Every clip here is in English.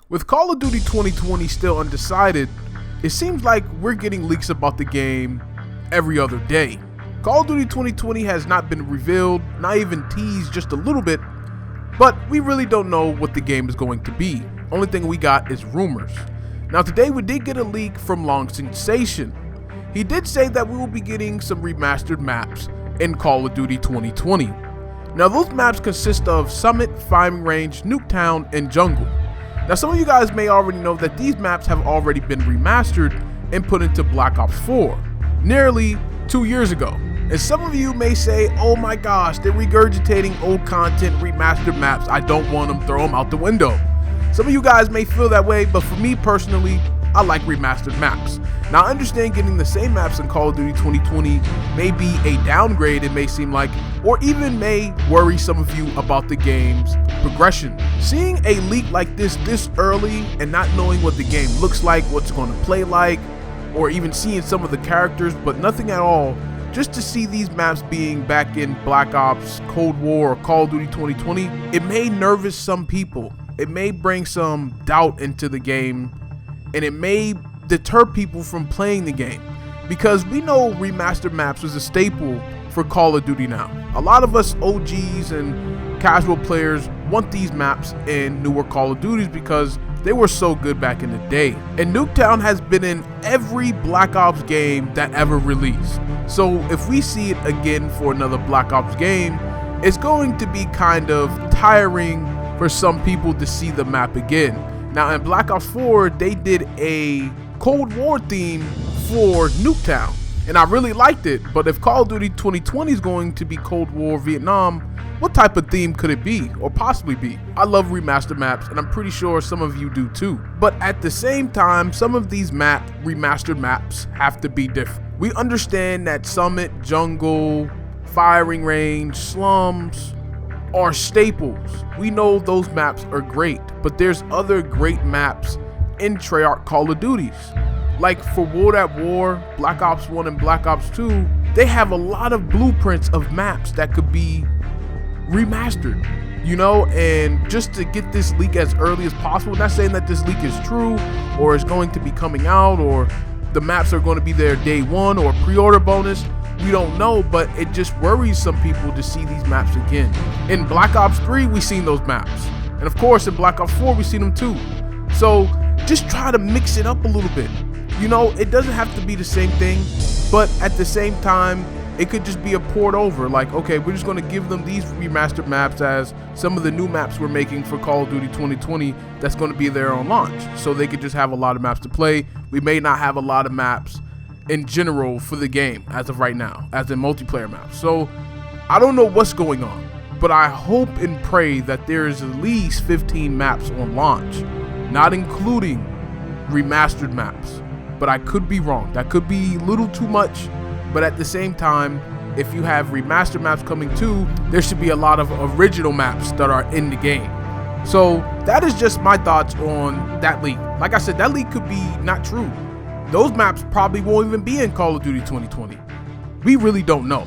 With Call of Duty 2020 still undecided, it seems like we're getting leaks about the game every other day. Call of Duty 2020 has not been revealed, not even teased just a little bit, but we really don't know what the game is going to be. Only thing we got is rumors. Now today we did get a leak from Long Sensation. He did say that we will be getting some remastered maps in Call of Duty 2020. Now those maps consist of Summit, Firing Range, Nuketown, and Jungle. Now some of you guys may already know that these maps have already been remastered and put into Black Ops 4, nearly 2 years ago. And some of you may say, oh my gosh, they're regurgitating old content, remastered maps, I don't want them, throw them out the window. Some of you guys may feel that way, but for me personally, I like remastered maps. Now I understand getting the same maps in Call of Duty 2020 may be a downgrade, it may seem like, or even may worry some of you about the game's progression. Seeing a leak like this early and not knowing what the game looks like, what's going to play like, or even seeing some of the characters, but nothing at all, just to see these maps being back in Black Ops, Cold War, or Call of Duty 2020, it may nervous some people. It may bring some doubt into the game, and it may deter people from playing the game, because we know remastered maps was a staple for Call of Duty now. A lot of us OGs and casual players want these maps in newer Call of Duties because they were so good back in the day. And Nuketown has been in every Black Ops game that ever released. So if we see it again for another Black Ops game, it's going to be kind of tiring for some people to see the map again. Now in Black Ops 4, they did a Cold War theme for Nuketown, and I really liked it. But if Call of Duty 2020 is going to be Cold War Vietnam, what type of theme could it be, or possibly be? I love remastered maps, and I'm pretty sure some of you do too. But at the same time, some of these remastered maps have to be different. We understand that Summit, Jungle, Firing Range, Slums are staples. We know those maps are great, but there's other great maps in Treyarch Call of Duties. Like for World at War, Black Ops 1 and Black Ops 2, they have a lot of blueprints of maps that could be remastered, you know. And just to get this leak as early as possible, not saying that this leak is true or is going to be coming out or the maps are going to be there day one or pre-order bonus, we don't know, but it just worries some people to see these maps again. In Black Ops 3 we seen those maps, and of course in Black Ops 4 we seen them too. So just try to mix it up a little bit, you know. It doesn't have to be the same thing, but at the same time it could just be a port over, like, okay, we're just going to give them these remastered maps as some of the new maps we're making for Call of Duty 2020 that's going to be there on launch, so they could just have a lot of maps to play. We may not have a lot of maps in general for the game as of right now, as in multiplayer maps. So I don't know what's going on, but I hope and pray that there is at least 15 maps on launch, not including remastered maps. But I could be wrong, that could be a little too much. But at the same time, if you have remastered maps coming too, there should be a lot of original maps that are in the game. So that is just my thoughts on that leak. Like I said, that leak could be not true. Those maps probably won't even be in Call of Duty 2020. We really don't know.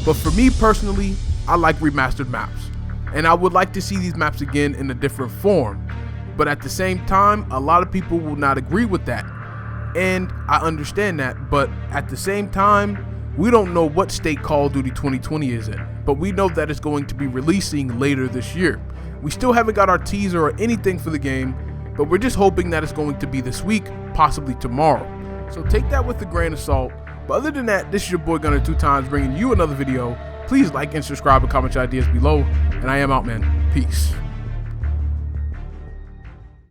But for me personally, I like remastered maps, and I would like to see these maps again in a different form. But at the same time, a lot of people will not agree with that, and I understand that. But at the same time, we don't know what state Call of Duty 2020 is in, but we know that it's going to be releasing later this year. We still haven't got our teaser or anything for the game, but we're just hoping that it's going to be this week, possibly tomorrow. So take that with a grain of salt. But other than that, this is your boy Gunner 2 times bringing you another video. Please like and subscribe and comment your ideas below, and I am out, man. Peace.